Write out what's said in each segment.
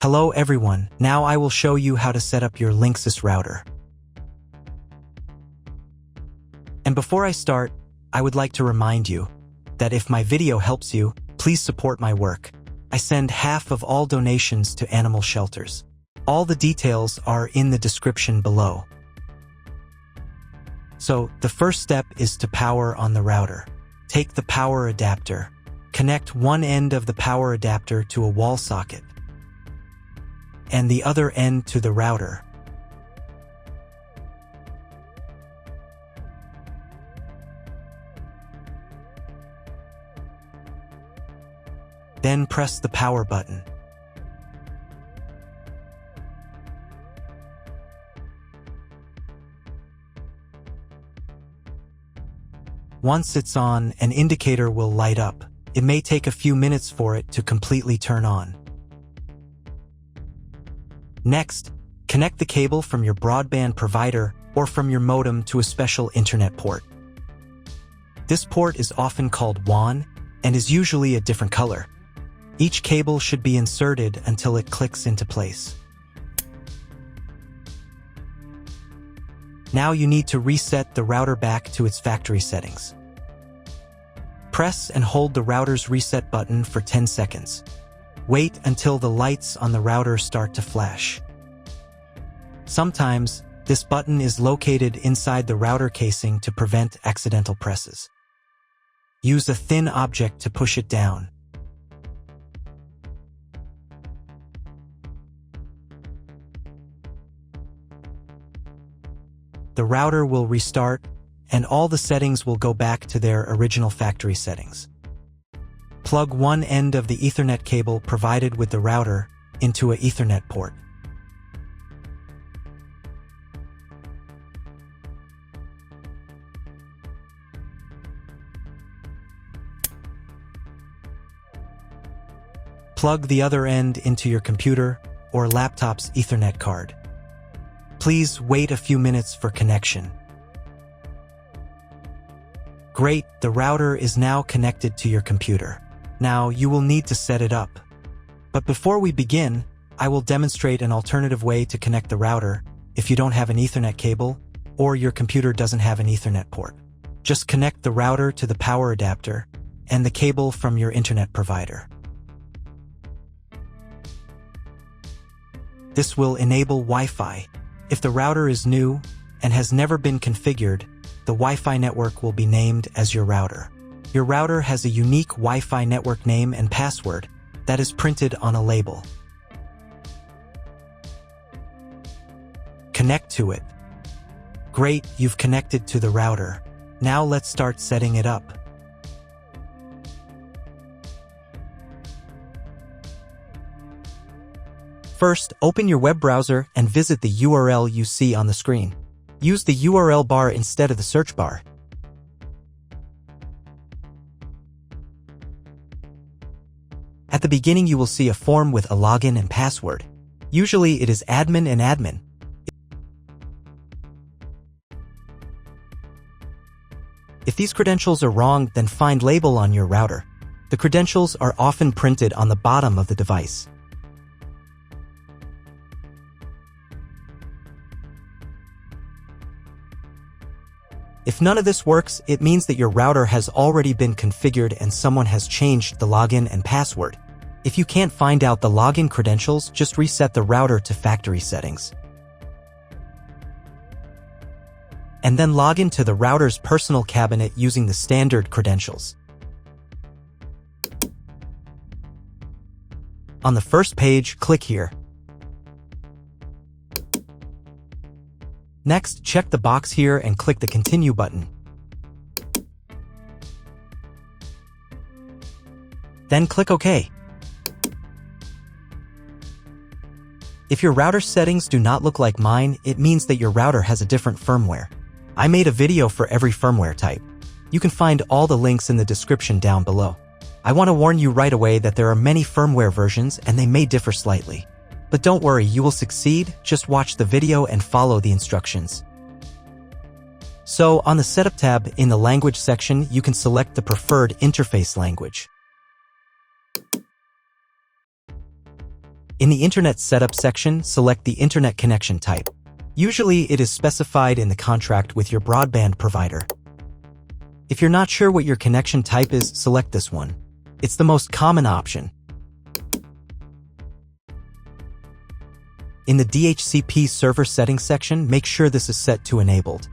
Hello everyone, now I will show you how to set up your LINKSYS router. And before I start, I would like to remind you that if my video helps you, please support my work. I send half of all donations to animal shelters. All the details are in the description below. So, the first step is to power on the router. Take the power adapter. Connect one end of the power adapter to a wall socket and the other end to the router. Then press the power button. Once it's on, an indicator will light up. It may take a few minutes for it to completely turn on. Next, connect the cable from your broadband provider or from your modem to a special internet port. This port is often called WAN and is usually a different color. Each cable should be inserted until it clicks into place. Now you need to reset the router back to its factory settings. Press and hold the router's reset button for 10 seconds. Wait until the lights on the router start to flash. Sometimes, this button is located inside the router casing to prevent accidental presses. Use a thin object to push it down. The router will restart, and all the settings will go back to their original factory settings. Plug one end of the Ethernet cable provided with the router into an Ethernet port. Plug the other end into your computer or laptop's Ethernet card. Please wait a few minutes for connection. Great, the router is now connected to your computer. Now you will need to set it up. But before we begin, I will demonstrate an alternative way to connect the router if you don't have an Ethernet cable or your computer doesn't have an Ethernet port. Just connect the router to the power adapter and the cable from your internet provider. This will enable Wi-Fi. If the router is new and has never been configured, the Wi-Fi network will be named as your router. Your router has a unique Wi-Fi network name and password that is printed on a label. Connect to it. Great, you've connected to the router. Now let's start setting it up. First, open your web browser and visit the URL you see on the screen. Use the URL bar instead of the search bar. At the beginning, you will see a form with a login and password. Usually, it is admin and admin. If these credentials are wrong, then find label on your router. The credentials are often printed on the bottom of the device. If none of this works, it means that your router has already been configured and someone has changed the login and password. If you can't find out the login credentials, just reset the router to factory settings. And then log into the router's personal cabinet using the standard credentials. On the first page, click here. Next, check the box here and click the Continue button. Then click OK. If your router settings do not look like mine, it means that your router has a different firmware. I made a video for every firmware type. You can find all the links in the description down below. I want to warn you right away that there are many firmware versions and they may differ slightly. But don't worry, you will succeed. Just watch the video and follow the instructions. So, on the Setup tab in the Language section, you can select the preferred interface language. In the Internet Setup section, select the Internet connection type. Usually, it is specified in the contract with your broadband provider. If you're not sure what your connection type is, select this one. It's the most common option. In the DHCP server settings section, make sure this is set to enabled.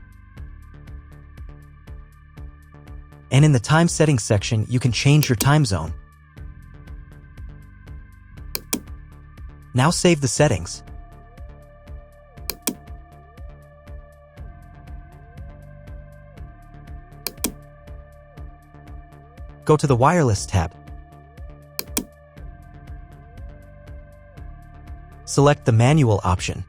And in the time settings section, you can change your time zone. Now save the settings. Go to the Wireless tab. Select the Manual option.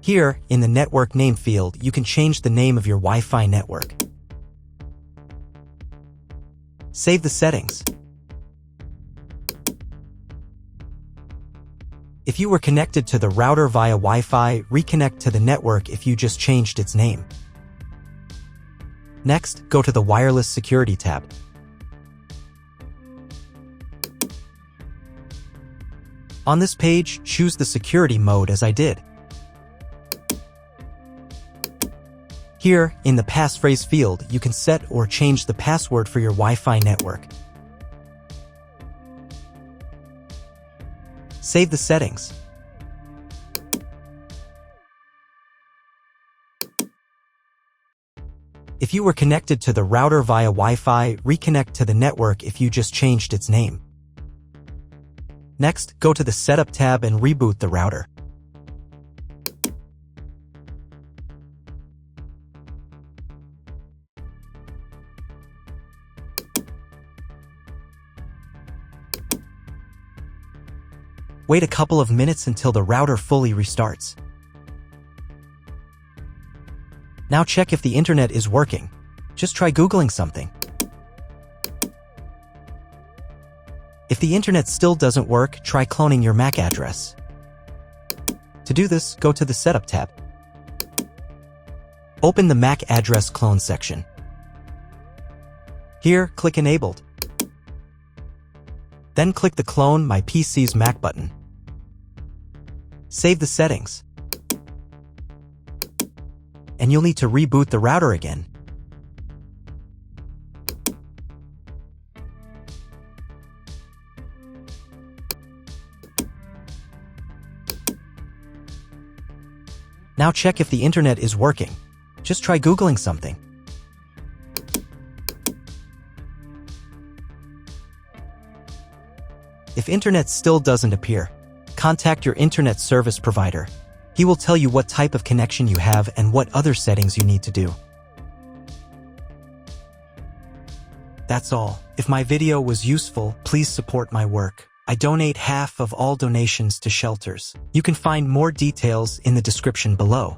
Here, in the Network Name field, you can change the name of your Wi-Fi network. Save the settings. If you were connected to the router via Wi-Fi, reconnect to the network if you just changed its name. Next, go to the Wireless Security tab. On this page, choose the security mode as I did. Here, in the passphrase field, you can set or change the password for your Wi-Fi network. Save the settings. If you were connected to the router via Wi-Fi, reconnect to the network if you just changed its name. Next, go to the Setup tab and reboot the router. Wait a couple of minutes until the router fully restarts. Now check if the internet is working. Just try Googling something. If the internet still doesn't work, try cloning your MAC address. To do this, go to the Setup tab. Open the MAC address clone section. Here, click Enabled. Then click the Clone My PC's MAC button. Save the settings. And you'll need to reboot the router again. Now check if the internet is working. Just try Googling something. If internet still doesn't appear, contact your internet service provider. He will tell you what type of connection you have and what other settings you need to do. That's all. If my video was useful, please support my work. I donate half of all donations to shelters. You can find more details in the description below.